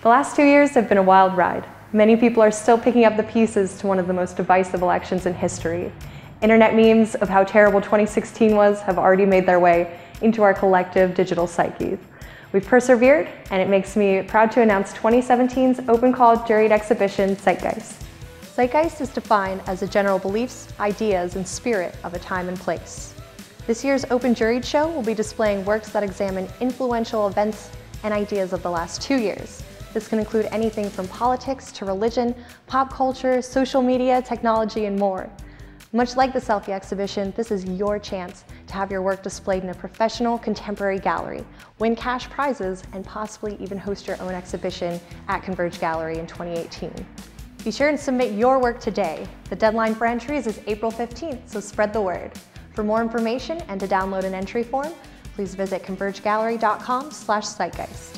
The last 2 years have been a wild ride. Many people are still picking up the pieces to one of the most divisive elections in history. Internet memes of how terrible 2016 was have already made their way into our collective digital psyches. We've persevered, and it makes me proud to announce 2017's open call juried exhibition, Zeitgeist. Zeitgeist is defined as the general beliefs, ideas, and spirit of a time and place. This year's open juried show will be displaying works that examine influential events and ideas of the last 2 years. This can include anything from politics to religion, pop culture, social media, technology, and more. Much like the selfie exhibition, this is your chance to have your work displayed in a professional contemporary gallery, win cash prizes, and possibly even host your own exhibition at Converge Gallery in 2018. Be sure to submit your work today. The deadline for entries is April 15th, so spread the word. For more information and to download an entry form, please visit convergegallery.com/zeitgeist.